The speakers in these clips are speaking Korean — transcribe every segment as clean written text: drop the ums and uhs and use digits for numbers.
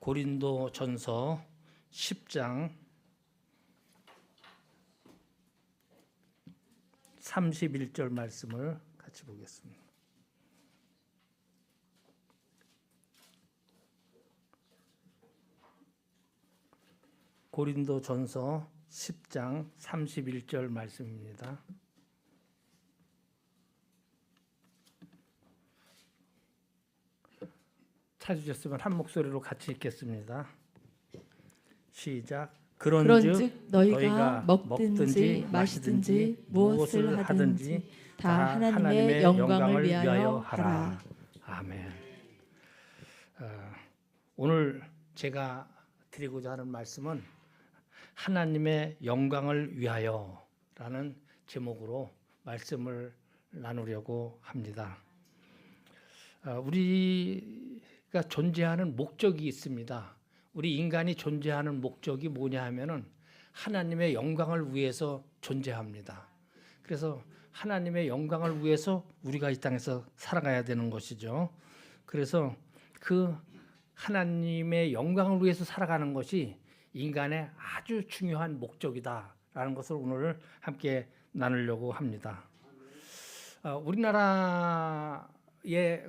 고린도전서 10장 31절 말씀을 같이 보겠습니다. 고린도전서 10장 31절 말씀입니다. 찾으셨으면 한 목소리로 같이 읽겠습니다. 시작. 그런즉 너희가 먹든지 마시든지 무엇을 하든지 다 하나님의 영광을 위하여 하라. 아멘. 오늘 제가 드리고자 하는 말씀은 하나님의 영광을 위하여라는 제목으로 말씀을 나누려고 합니다. 우리가 존재하는 목적이 있습니다. 우리 인간이 존재하는 목적이 뭐냐 하면은 하나님의 영광을 위해서 존재합니다. 그래서 하나님의 영광을 위해서 우리가 이 땅에서 살아가야 되는 것이죠. 그래서 그 하나님의 영광을 위해서 살아가는 것이 인간의 아주 중요한 목적이다라는 것을 오늘 함께 나누려고 합니다. 우리나라의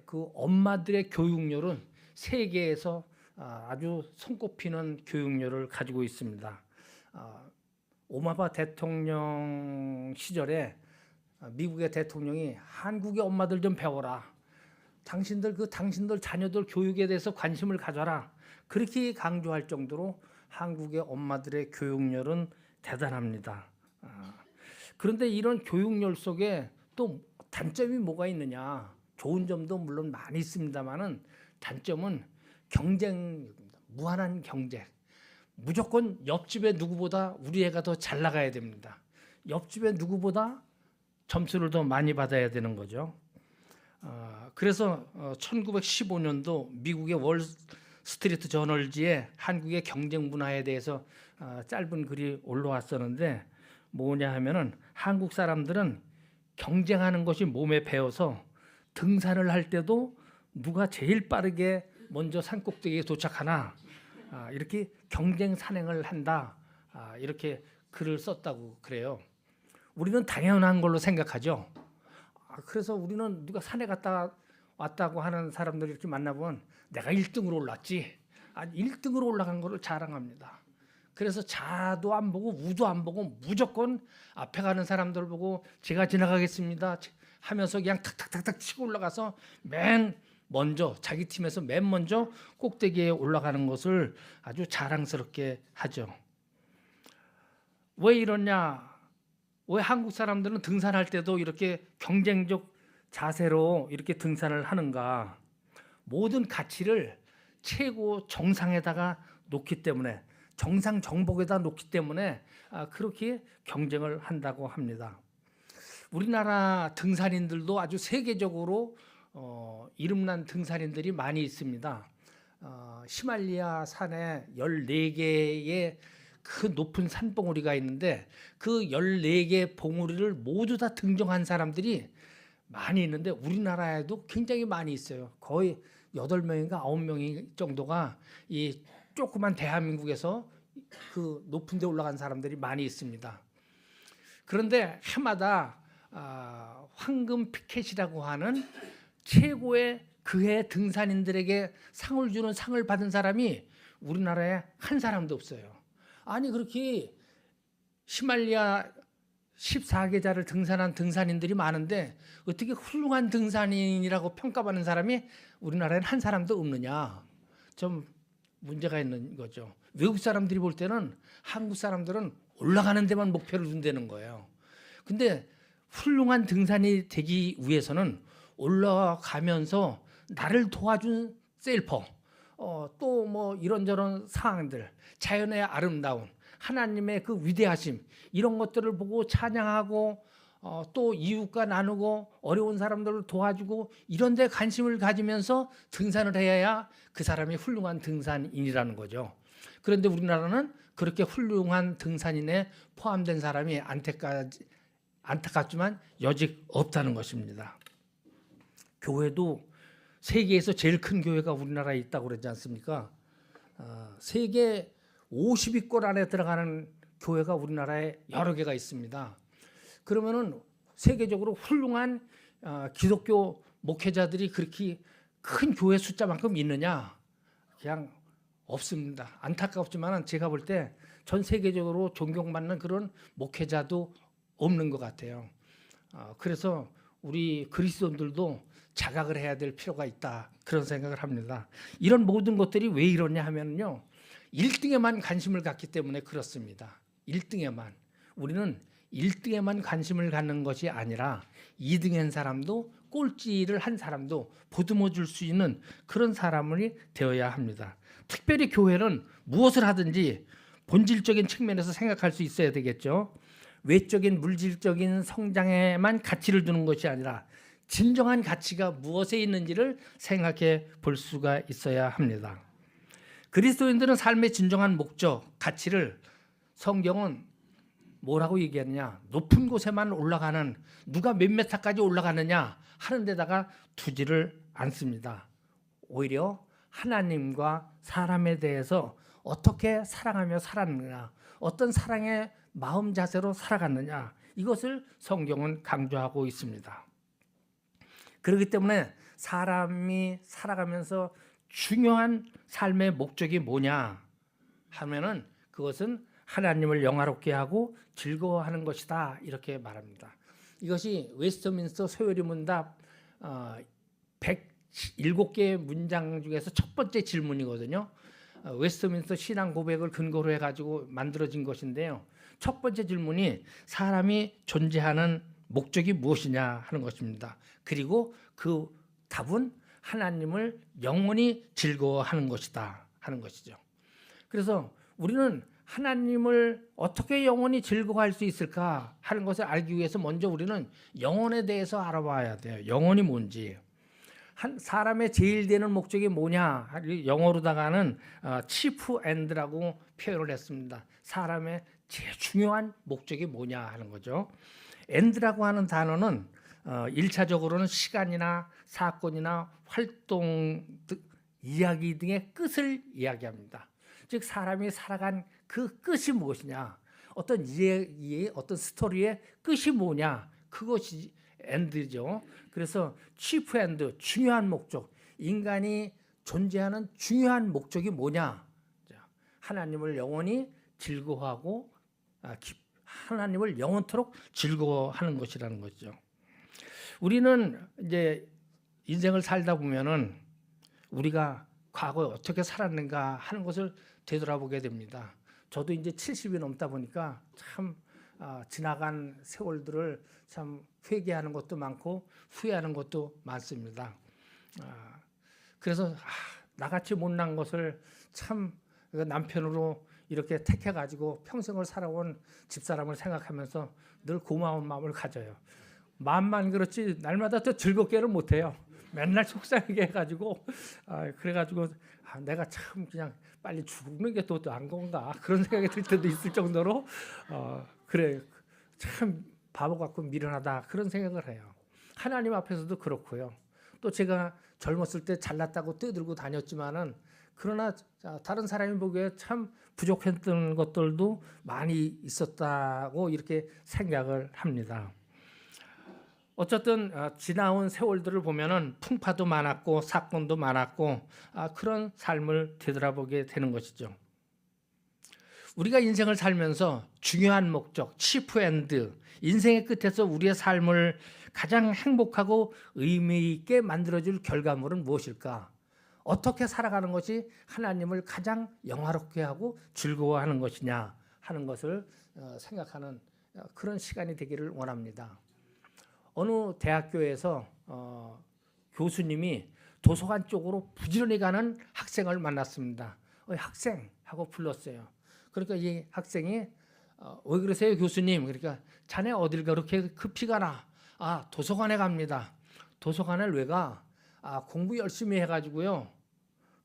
그 엄마들의 교육열은 세계에서 아주 손꼽히는 교육열을 가지고 있습니다. 오바마 대통령 시절에 미국의 대통령이 한국의 엄마들 좀 배워라. 당신들 자녀들 교육에 대해서 관심을 가져라. 그렇게 강조할 정도로 한국의 엄마들의 교육열은 대단합니다. 그런데 이런 교육열 속에 또 단점이 뭐가 있느냐? 좋은 점도 물론 많이 있습니다만은 단점은 경쟁입니다. 무한한 경쟁. 무조건 옆집의 누구보다 우리 애가 더 잘 나가야 됩니다. 옆집의 누구보다 점수를 더 많이 받아야 되는 거죠. 그래서 1915년도 미국의 월스트리트 저널지에 한국의 경쟁 문화에 대해서 짧은 글이 올라왔었는데 뭐냐 하면은 한국 사람들은 경쟁하는 것이 몸에 배어서 등산을 할 때도 누가 제일 빠르게 먼저 산꼭대기에 도착하나 이렇게 경쟁 산행을 한다. 이렇게 글을 썼다고 그래요. 우리는 당연한 걸로 생각하죠. 그래서 우리는 누가 산에 갔다 왔다고 하는 사람들 이렇게 만나보면 내가 1등으로 올랐지. 1등으로 올라간 거를 자랑합니다. 그래서 자도 안 보고 우도 안 보고 무조건 앞에 가는 사람들 보고 제가 지나가겠습니다 하면서 그냥 탁탁탁탁 치고 올라가서 맨 먼저 자기 팀에서 맨 먼저 꼭대기에 올라가는 것을 아주 자랑스럽게 하죠. 왜 이러냐? 왜 한국 사람들은 등산할 때도 이렇게 경쟁적 자세로 이렇게 등산을 하는가? 모든 가치를 최고 정상에다가 놓기 때문에, 정상 정복에다 놓기 때문에 그렇게 경쟁을 한다고 합니다. 우리나라 등산인들도 아주 세계적으로 이름난 등산인들이 많이 있습니다. 히말라야 산에 14개의 그 높은 산봉우리가 있는데 그 14개 봉우리를 모두 다 등정한 사람들이 많이 있는데 우리나라에도 굉장히 많이 있어요. 거의 8명인가 9명 정도가 이 조그만 대한민국에서 그 높은 데 올라간 사람들이 많이 있습니다. 그런데 해마다 황금 피켓이라고 하는 최고의 그해 등산인들에게 상을 주는 상을 받은 사람이 우리나라에 한 사람도 없어요. 아니 그렇게 히말라야 14계자를 등산한 등산인들이 많은데 어떻게 훌륭한 등산인이라고 평가받는 사람이 우리나라에는 한 사람도 없느냐? 좀 문제가 있는 거죠. 외국 사람들이 볼 때는 한국 사람들은 올라가는 데만 목표를 둔다는 거예요. 근데 훌륭한 등산이 되기 위해서는 올라가면서 나를 도와준 셀퍼, 또 뭐 이런저런 상황들, 자연의 아름다움, 하나님의 그 위대하심 이런 것들을 보고 찬양하고 또 이웃과 나누고 어려운 사람들을 도와주고 이런 데 관심을 가지면서 등산을 해야 그 사람이 훌륭한 등산인이라는 거죠. 그런데 우리나라는 그렇게 훌륭한 등산인에 포함된 사람이 안타깝지만 여직 없다는 것입니다. 교회도 세계에서 제일 큰 교회가 우리나라에 있다고 그러지 않습니까? 세계 50위권 안에 들어가는 교회가 우리나라에 여러 개가 있습니다. 그러면은 세계적으로 훌륭한 기독교 목회자들이 그렇게 큰 교회 숫자만큼 있느냐? 그냥 없습니다. 안타깝지만 제가 볼 때 전 세계적으로 존경받는 그런 목회자도 없는 것 같아요. 그래서 우리 그리스도인들도 자각을 해야 될 필요가 있다, 그런 생각을 합니다. 이런 모든 것들이 왜 이러냐 하면요, 1등에만 관심을 갖기 때문에 그렇습니다. 1등에만. 우리는 1등에만 관심을 갖는 것이 아니라 2등한 사람도 꼴찌를 한 사람도 보듬어 줄 수 있는 그런 사람이 되어야 합니다. 특별히 교회는 무엇을 하든지 본질적인 측면에서 생각할 수 있어야 되겠죠. 외적인 물질적인 성장에만 가치를 두는 것이 아니라 진정한 가치가 무엇에 있는지를 생각해 볼 수가 있어야 합니다. 그리스도인들은 삶의 진정한 목적, 가치를 성경은 뭐라고 얘기하느냐, 높은 곳에만 올라가는, 누가 몇 메타까지 올라가느냐 하는 데다가 두지를 않습니다. 오히려 하나님과 사람에 대해서 어떻게 사랑하며 살았느냐, 어떤 사랑의 마음 자세로 살아갔느냐, 이것을 성경은 강조하고 있습니다. 그렇기 때문에 사람이 살아가면서 중요한 삶의 목적이 뭐냐 하면은 그것은 하나님을 영화롭게 하고 즐거워하는 것이다, 이렇게 말합니다. 이것이 웨스트민스터 소요리 문답 107개의 문장 중에서 첫 번째 질문이거든요. 웨스트민스터 신앙 고백을 근거로 해가지고 만들어진 것인데요. 첫 번째 질문이 사람이 존재하는 목적이 무엇이냐 하는 것입니다. 그리고 그 답은 하나님을 영원히 즐거워하는 것이다 하는 것이죠. 그래서 우리는 하나님을 어떻게 영원히 즐거워할 수 있을까 하는 것을 알기 위해서 먼저 우리는 영혼에 대해서 알아봐야 돼요. 영혼이 뭔지. 한 사람의 제일 되는 목적이 뭐냐, 영어로다가는 chief end라고 표현을 했습니다. 사람의 제일 중요한 목적이 뭐냐 하는 거죠. end라고 하는 단어는 1차적으로는 시간이나 사건이나 활동, 이야기 등의 끝을 이야기합니다. 즉 사람이 살아간 그 끝이 무엇이냐, 어떤 이야기의 어떤 스토리의 끝이 뭐냐, 그것이 엔드죠. 그래서 chief end, 중요한 목적, 인간이 존재하는 중요한 목적이 뭐냐, 하나님을 영원히 즐거워하고 하나님을 영원토록 즐거워하는 것이라는 거죠. 우리는 이제 인생을 살다 보면은 우리가 과거에 어떻게 살았는가 하는 것을 되돌아보게 됩니다. 저도 이제 70이 넘다 보니까 참 지나간 세월들을 참 회개하는 것도 많고 후회하는 것도 많습니다. 그래서 나같이 못난 것을 참 남편으로 이렇게 택해가지고 평생을 살아온 집사람을 생각하면서 늘 고마운 마음을 가져요. 마음만 그렇지 날마다 또 즐겁게는 못해요. 맨날 속상하게 해가지고 그래가지고 내가 참 그냥 빨리 죽는 게 또 안 건가 그런 생각이 들 때도 있을 정도로 그래 참 바보 같고 미련하다 그런 생각을 해요. 하나님 앞에서도 그렇고요. 또 제가 젊었을 때 잘났다고 떠들고 다녔지만은 그러나 다른 사람이 보기에 참 부족했던 것들도 많이 있었다고 이렇게 생각을 합니다. 어쨌든 지나온 세월들을 보면은 풍파도 많았고 사건도 많았고 그런 삶을 되돌아보게 되는 것이죠. 우리가 인생을 살면서 중요한 목적, 치프 엔드, 인생의 끝에서 우리의 삶을 가장 행복하고 의미 있게 만들어줄 결과물은 무엇일까? 어떻게 살아가는 것이 하나님을 가장 영화롭게 하고 즐거워하는 것이냐 하는 것을 생각하는 그런 시간이 되기를 원합니다. 어느 대학교에서 교수님이 도서관 쪽으로 부지런히 가는 학생을 만났습니다. 학생 하고 불렀어요. 그러니까 이 학생이 왜 그러세요 교수님? 그러니까 자네 어딜 그렇게 급히 가나? 도서관에 갑니다. 도서관을 왜 가? 공부 열심히 해가지고요.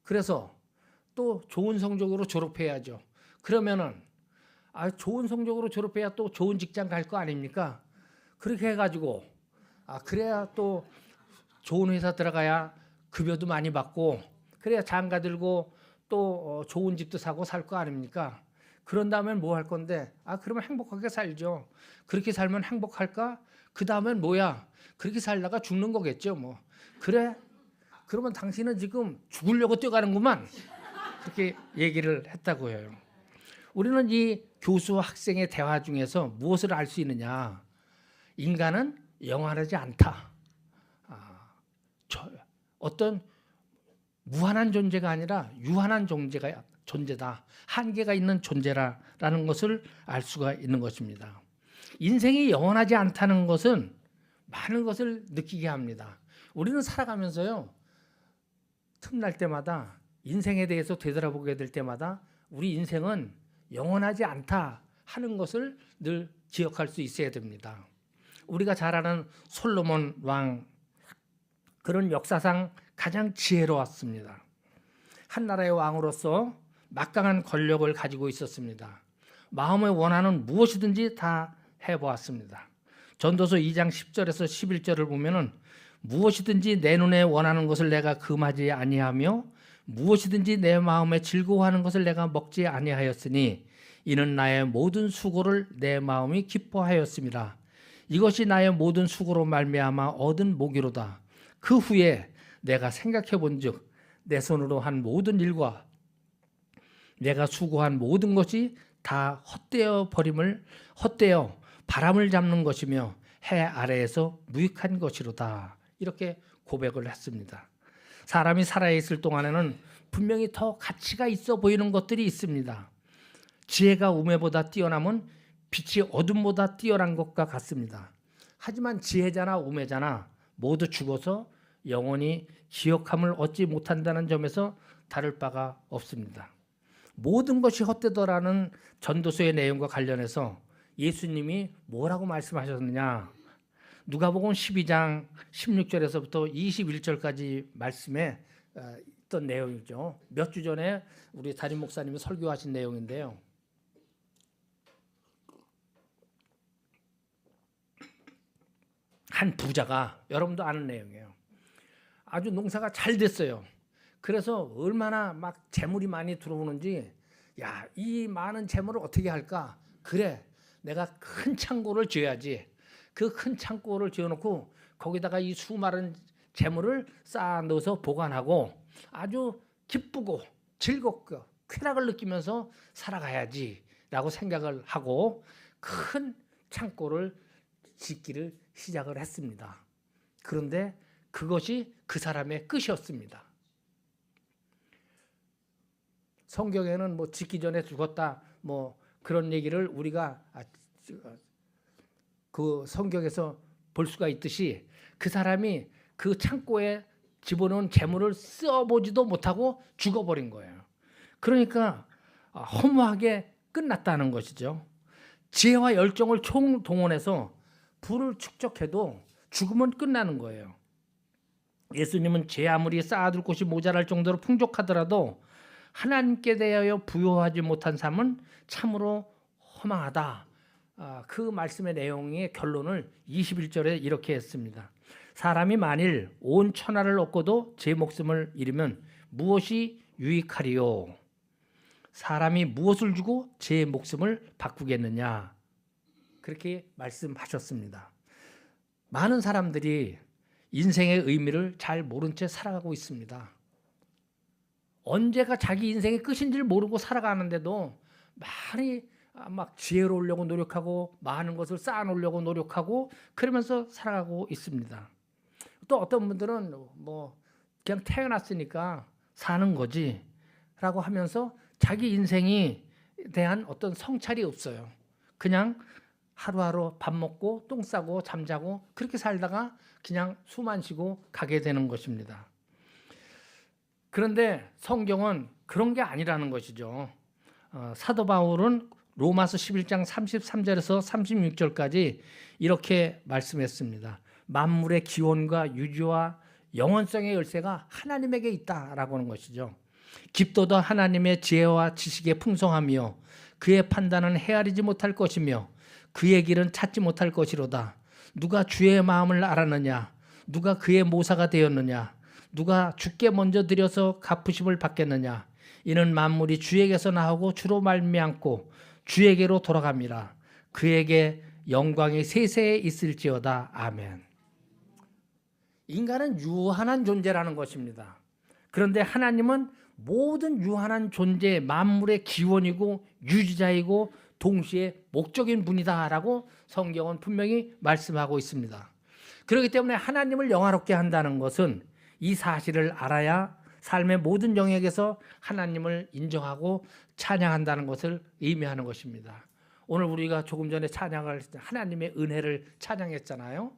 그래서 또 좋은 성적으로 졸업해야죠. 그러면은 좋은 성적으로 졸업해야 또 좋은 직장 갈 거 아닙니까? 그렇게 해가지고 그래야 또 좋은 회사 들어가야 급여도 많이 받고 그래야 장가 들고 또 좋은 집도 사고 살 거 아닙니까? 그런 다음엔 뭐 할 건데? 그러면 행복하게 살죠. 그렇게 살면 행복할까? 그 다음엔 뭐야? 그렇게 살다가 죽는 거겠죠. 뭐 그래? 그러면 당신은 지금 죽으려고 뛰어가는구만. 그렇게 얘기를 했다고 해요. 우리는 이 교수와 학생의 대화 중에서 무엇을 알 수 있느냐? 인간은 영원하지 않다. 어떤 무한한 존재가 아니라 유한한 존재다. 한계가 있는 존재라는 것을 알 수가 있는 것입니다. 인생이 영원하지 않다는 것은 많은 것을 느끼게 합니다. 우리는 살아가면서요, 틈날 때마다 인생에 대해서 되돌아보게 될 때마다 우리 인생은 영원하지 않다 하는 것을 늘 기억할 수 있어야 됩니다. 우리가 잘 아는 솔로몬 왕, 그런 역사상 가장 지혜로웠습니다. 한 나라의 왕으로서 막강한 권력을 가지고 있었습니다. 마음에 원하는 무엇이든지 다 해보았습니다. 전도서 2장 10절에서 11절을 보면은 무엇이든지 내 눈에 원하는 것을 내가 금하지 아니하며 무엇이든지 내 마음에 즐거워하는 것을 내가 먹지 아니하였으니 이는 나의 모든 수고를 내 마음이 기뻐하였습니다. 이것이 나의 모든 수고로 말미암아 얻은 복이로다. 그 후에 내가 생각해 본즉 내 손으로 한 모든 일과 내가 수고한 모든 것이 다 헛되어 바람을 잡는 것이며 해 아래에서 무익한 것이로다. 이렇게 고백을 했습니다. 사람이 살아있을 동안에는 분명히 더 가치가 있어 보이는 것들이 있습니다. 지혜가 우매보다 뛰어남은 빛이 어둠보다 뛰어난 것과 같습니다. 하지만 지혜자나 우매자나 모두 죽어서 영원히 기억함을 얻지 못한다는 점에서 다를 바가 없습니다. 모든 것이 헛되더라는 전도서의 내용과 관련해서 예수님이 뭐라고 말씀하셨느냐? 누가복음 12장 16절에서부터 21절까지 말씀에 있던 내용이죠. 몇 주 전에 우리 담임 목사님이 설교하신 내용인데요. 한 부자가, 여러분도 아는 내용이에요. 아주 농사가 잘 됐어요. 그래서 얼마나 막 재물이 많이 들어오는지, 야, 이 많은 재물을 어떻게 할까? 그래, 내가 큰 창고를 지어야지. 그 큰 창고를 지어놓고 거기다가 이 수많은 재물을 쌓아 넣어서 보관하고 아주 기쁘고 즐겁고 쾌락을 느끼면서 살아가야지라고 생각을 하고 큰 창고를 짓기를 시작을 했습니다. 그런데 그것이 그 사람의 끝이었습니다. 성경에는 뭐 짓기 전에 죽었다 뭐 그런 얘기를 우리가 그 성경에서 볼 수가 있듯이 그 사람이 그 창고에 집어넣은 재물을 써보지도 못하고 죽어버린 거예요. 그러니까 허무하게 끝났다는 것이죠. 지혜와 열정을 총동원해서 부를 축적해도 죽으면 끝나는 거예요. 예수님은 제 아무리 쌓아둘 곳이 모자랄 정도로 풍족하더라도 하나님께 대하여 부여하지 못한 삶은 참으로 허망하다. 그 말씀의 내용의 결론을 21절에 이렇게 했습니다. 사람이 만일 온 천하를 얻고도 제 목숨을 잃으면 무엇이 유익하리요? 사람이 무엇을 주고 제 목숨을 바꾸겠느냐? 그렇게 말씀하셨습니다. 많은 사람들이 인생의 의미를 잘 모른 채 살아가고 있습니다. 언제가 자기 인생의 끝인지를 모르고 살아가는데도 많이 막 지혜로우려고 노력하고 많은 것을 쌓아놓으려고 노력하고 그러면서 살아가고 있습니다. 또 어떤 분들은 뭐 그냥 태어났으니까 사는 거지 라고 하면서 자기 인생에 대한 어떤 성찰이 없어요. 그냥 하루하루 밥 먹고 똥 싸고 잠자고 그렇게 살다가 그냥 숨만 쉬고 가게 되는 것입니다. 그런데 성경은 그런 게 아니라는 것이죠. 사도 바울은 로마서 11장 33절에서 36절까지 이렇게 말씀했습니다. 만물의 기원과 유지와 영원성의 열쇠가 하나님에게 있다라고 하는 것이죠. 깊도다 하나님의 지혜와 지식의 풍성하며 그의 판단은 헤아리지 못할 것이며 그의 길은 찾지 못할 것이로다. 누가 주의 마음을 알았느냐? 누가 그의 모사가 되었느냐? 누가 주께 먼저 드려서 갚으심을 받겠느냐? 이는 만물이 주에게서 나오고 주로 말미암고 주에게로 돌아갑니다. 그에게 영광이 세세에 있을지어다. 아멘. 인간은 유한한 존재라는 것입니다. 그런데 하나님은 모든 유한한 존재, 만물의 기원이고 유지자이고 동시에 목적인 분이다라고 성경은 분명히 말씀하고 있습니다. 그렇기 때문에 하나님을 영화롭게 한다는 것은 이 사실을 알아야 삶의 모든 영역에서 하나님을 인정하고 찬양한다는 것을 의미하는 것입니다. 오늘 우리가 조금 전에 찬양을 하나님의 은혜를 찬양했잖아요.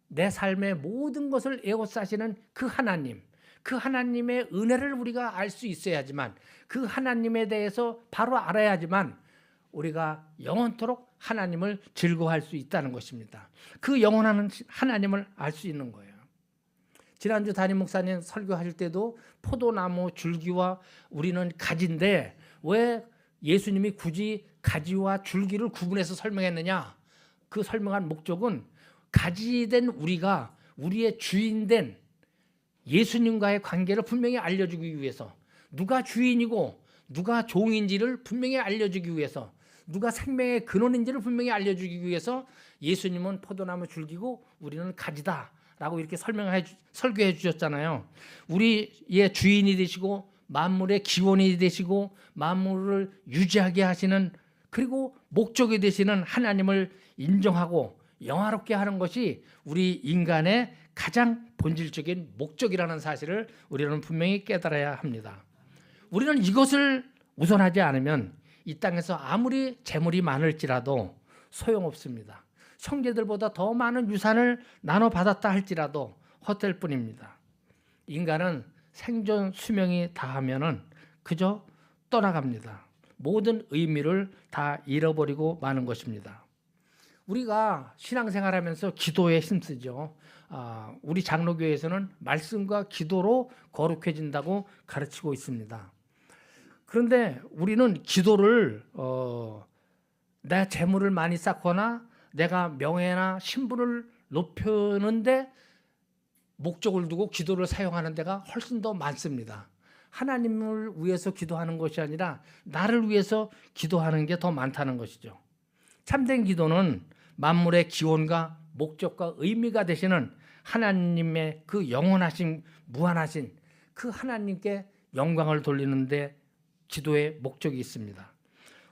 내 삶의 모든 것을 에워싸시는 그 하나님, 그 하나님의 은혜를 우리가 알 수 있어야지만, 그 하나님에 대해서 바로 알아야지만 우리가 영원토록 하나님을 즐거워할 수 있다는 것입니다. 그 영원한 하나님을 알 수 있는 거예요. 지난주 담임 목사님 설교하실 때도 포도나무 줄기와 우리는 가지인데 왜 예수님이 굳이 가지와 줄기를 구분해서 설명했느냐? 그 설명한 목적은 가지된 우리가 우리의 주인된 예수님과의 관계를 분명히 알려주기 위해서, 누가 주인이고 누가 종인지를 분명히 알려주기 위해서, 누가 생명의 근원인지를 분명히 알려주기 위해서 예수님은 포도나무 줄기고 우리는 가지다 라고 이렇게 설교해 주셨잖아요. 우리의 주인이 되시고 만물의 기원이 되시고 만물을 유지하게 하시는, 그리고 목적이 되시는 하나님을 인정하고 영화롭게 하는 것이 우리 인간의 가장 본질적인 목적이라는 사실을 우리는 분명히 깨달아야 합니다. 우리는 이것을 우선하지 않으면 이 땅에서 아무리 재물이 많을지라도 소용없습니다. 형제들보다 더 많은 유산을 나눠받았다 할지라도 헛될 뿐입니다. 인간은 생존 수명이 다하면은 그저 떠나갑니다. 모든 의미를 다 잃어버리고 마는 것입니다. 우리가 신앙생활하면서 기도에 힘쓰죠. 우리 장로교회에서는 말씀과 기도로 거룩해진다고 가르치고 있습니다. 그런데 우리는 기도를 내 재물을 많이 쌓거나 내가 명예나 신분을 높이는데 목적을 두고 기도를 사용하는 데가 훨씬 더 많습니다. 하나님을 위해서 기도하는 것이 아니라 나를 위해서 기도하는 게 더 많다는 것이죠. 참된 기도는 만물의 기원과 목적과 의미가 되시는 하나님의 그 영원하신 무한하신 그 하나님께 영광을 돌리는데 기도의 목적이 있습니다.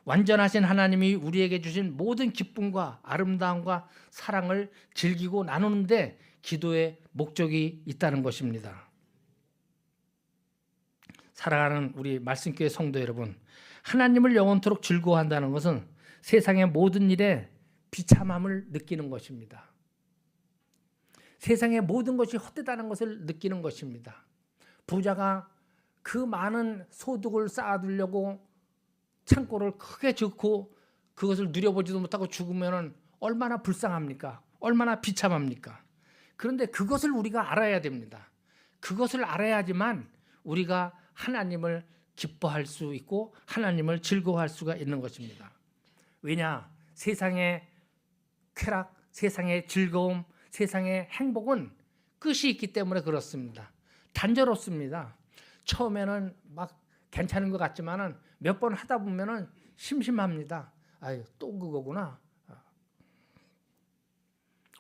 완전하신 하나님이 우리에게 주신 모든 기쁨과 아름다움과 사랑을 즐기고 나누는데 기도의 목적이 있다는 것입니다. 사랑하는 우리 말씀교회 성도 여러분, 하나님을 영원토록 즐거워한다는 것은 세상의 모든 일에 비참함을 느끼는 것입니다. 세상의 모든 것이 헛되다는 것을 느끼는 것입니다. 부자가 그 많은 소득을 쌓아두려고 창고를 크게 짓고 그것을 누려보지도 못하고 죽으면 얼마나 불쌍합니까? 얼마나 비참합니까? 그런데 그것을 우리가 알아야 됩니다. 그것을 알아야지만 우리가 하나님을 기뻐할 수 있고 하나님을 즐거워할 수가 있는 것입니다. 왜냐? 세상의 쾌락, 세상의 즐거움, 세상의 행복은 끝이 있기 때문에 그렇습니다. 단조롭습니다. 처음에는 막 괜찮은 것 같지만은 몇 번 하다 보면은 심심합니다. 아유, 또 그거구나.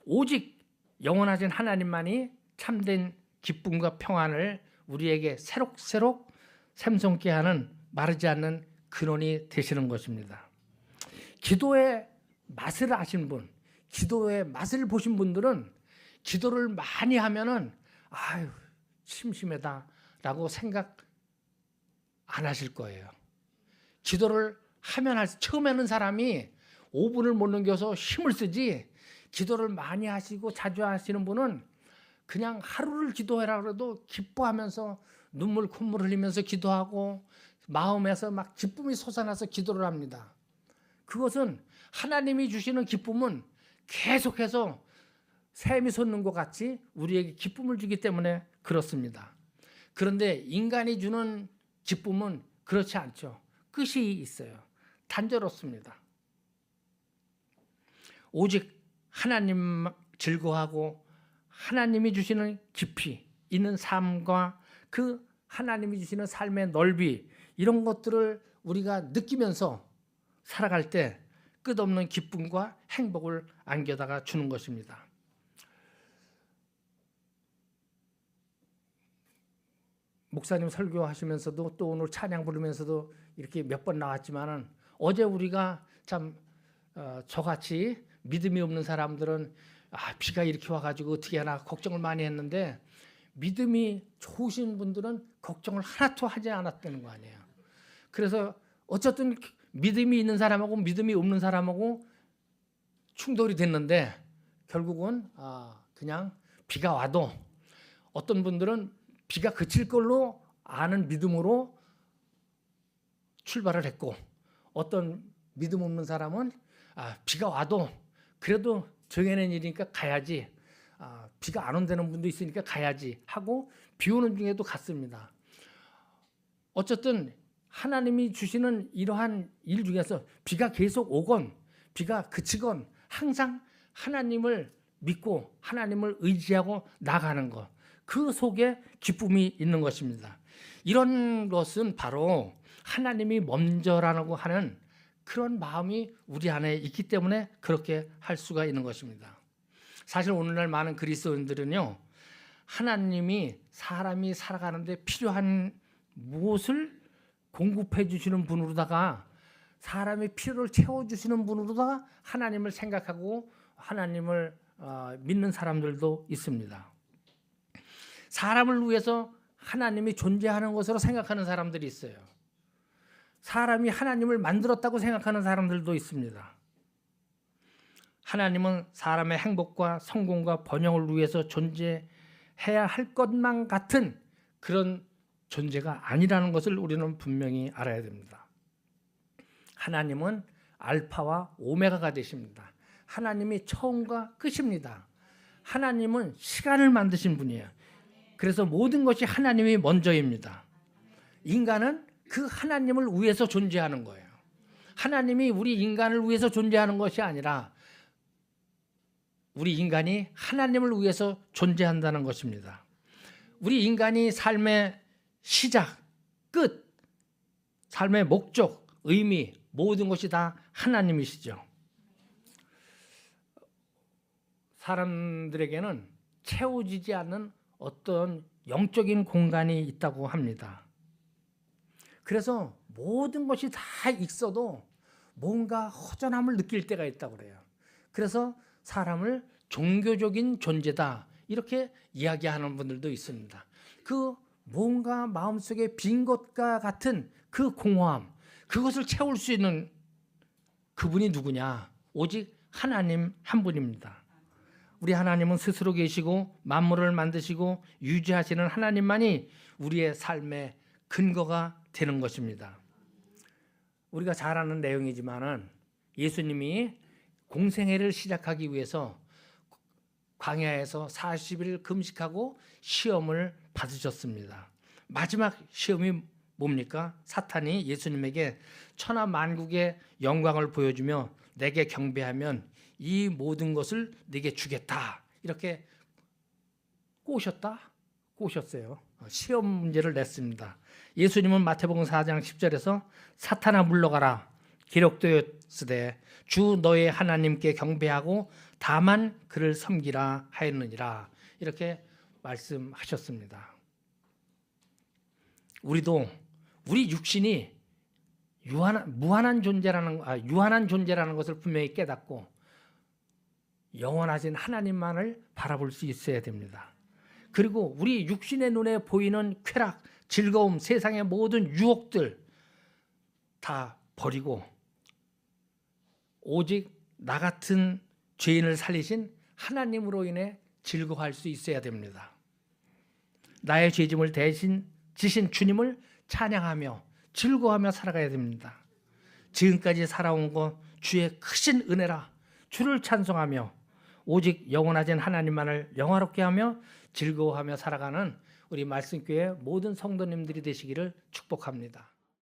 오직 영원하신 하나님만이 참된 기쁨과 평안을 우리에게 새록새록 샘솟게 하는 마르지 않는 근원이 되시는 것입니다. 기도의 맛을 아신 분, 기도의 맛을 보신 분들은 기도를 많이 하면은 아유, 심심하다라고 생각 안 하실 거예요. 기도를 하면 처음에는 사람이 5분을 못 넘겨서 힘을 쓰지, 기도를 많이 하시고 자주 하시는 분은 그냥 하루를 기도해라 그래도 기뻐하면서 눈물 콧물 흘리면서 기도하고 마음에서 막 기쁨이 솟아나서 기도를 합니다. 그것은 하나님이 주시는 기쁨은 계속해서 샘이 솟는 것 같이 우리에게 기쁨을 주기 때문에 그렇습니다. 그런데 인간이 주는 기쁨은 그렇지 않죠. 끝이 있어요. 단조롭습니다. 오직 하나님 즐거워하고 하나님이 주시는 깊이 있는 삶과 그 하나님이 주시는 삶의 넓이 이런 것들을 우리가 느끼면서 살아갈 때 끝없는 기쁨과 행복을 안겨다가 주는 것입니다. 목사님 설교하시면서도 또 오늘 찬양 부르면서도 이렇게 몇 번 나왔지만은 어제 우리가 참 저같이 믿음이 없는 사람들은 비가 이렇게 와가지고 어떻게 하나 걱정을 많이 했는데 믿음이 좋으신 분들은 걱정을 하나도 하지 않았다는 거 아니에요. 그래서 어쨌든 믿음이 있는 사람하고 믿음이 없는 사람하고 충돌이 됐는데 결국은 그냥 비가 와도 어떤 분들은 비가 그칠 걸로 아는 믿음으로 출발을 했고 어떤 믿음 없는 사람은 비가 와도 그래도 정해낸 일이니까 가야지, 비가 안 온다는 분도 있으니까 가야지 하고 비 오는 중에도 갔습니다. 어쨌든 하나님이 주시는 이러한 일 중에서 비가 계속 오건 비가 그치건 항상 하나님을 믿고 하나님을 의지하고 나가는 것, 그 속에 기쁨이 있는 것입니다. 이런 것은 바로 하나님이 먼저라고 하는 그런 마음이 우리 안에 있기 때문에 그렇게 할 수가 있는 것입니다. 사실 오늘날 많은 그리스도인들은요, 하나님이 사람이 살아가는데 필요한 무엇을 공급해 주시는 분으로다가 사람의 필요를 채워주시는 분으로다가 하나님을 생각하고 하나님을 믿는 사람들도 있습니다. 사람을 위해서 하나님이 존재하는 것으로 생각하는 사람들이 있어요. 사람이 하나님을 만들었다고 생각하는 사람들도 있습니다. 하나님은 사람의 행복과 성공과 번영을 위해서 존재해야 할 것만 같은 그런 존재가 아니라는 것을 우리는 분명히 알아야 됩니다. 하나님은 알파와 오메가가 되십니다. 하나님이 처음과 끝입니다. 하나님은 시간을 만드신 분이에요. 그래서 모든 것이 하나님이 먼저입니다. 인간은 그 하나님을 위해서 존재하는 거예요. 하나님이 우리 인간을 위해서 존재하는 것이 아니라 우리 인간이 하나님을 위해서 존재한다는 것입니다. 우리 인간이 삶의 시작, 끝, 삶의 목적, 의미, 모든 것이 다 하나님이시죠. 사람들에게는 채워지지 않는 어떤 영적인 공간이 있다고 합니다. 그래서 모든 것이 다 있어도 뭔가 허전함을 느낄 때가 있다고 그래요. 그래서 사람을 종교적인 존재다 이렇게 이야기하는 분들도 있습니다. 그 뭔가 마음속에 빈 것과 같은 그 공허함, 그것을 채울 수 있는 그분이 누구냐? 오직 하나님 한 분입니다. 우리 하나님은 스스로 계시고 만물을 만드시고 유지하시는 하나님만이 우리의 삶의 근거가 되는 것입니다. 우리가 잘 아는 내용이지만은 예수님이 공생애를 시작하기 위해서 광야에서 40일 금식하고 시험을 받으셨습니다. 마지막 시험이 뭡니까? 사탄이 예수님에게 천하 만국의 영광을 보여주며 내게 경배하면 이 모든 것을 네게 주겠다. 이렇게 꼬셨어요. 시험 문제를 냈습니다. 예수님은 마태복음 4장 10절에서 사탄아 물러가라. 기록되었으되 주 너의 하나님께 경배하고 다만 그를 섬기라 하였느니라. 이렇게 말씀하셨습니다. 우리도 우리 육신이 유한한 존재라는 것을 분명히 깨닫고 영원하신 하나님만을 바라볼 수 있어야 됩니다. 그리고 우리 육신의 눈에 보이는 쾌락, 즐거움, 세상의 모든 유혹들 다 버리고 오직 나 같은 죄인을 살리신 하나님으로 인해 즐거워할 수 있어야 됩니다. 나의 죄짐을 대신 지신 주님을 찬양하며 즐거워하며 살아가야 됩니다. 지금까지 살아온 것 주의 크신 은혜라 주를 찬송하며 오직 영원하신 하나님만을 영화롭게 하며 즐거워하며 살아가는 우리 말씀교회 모든 성도님들이 되시기를 축복합니다.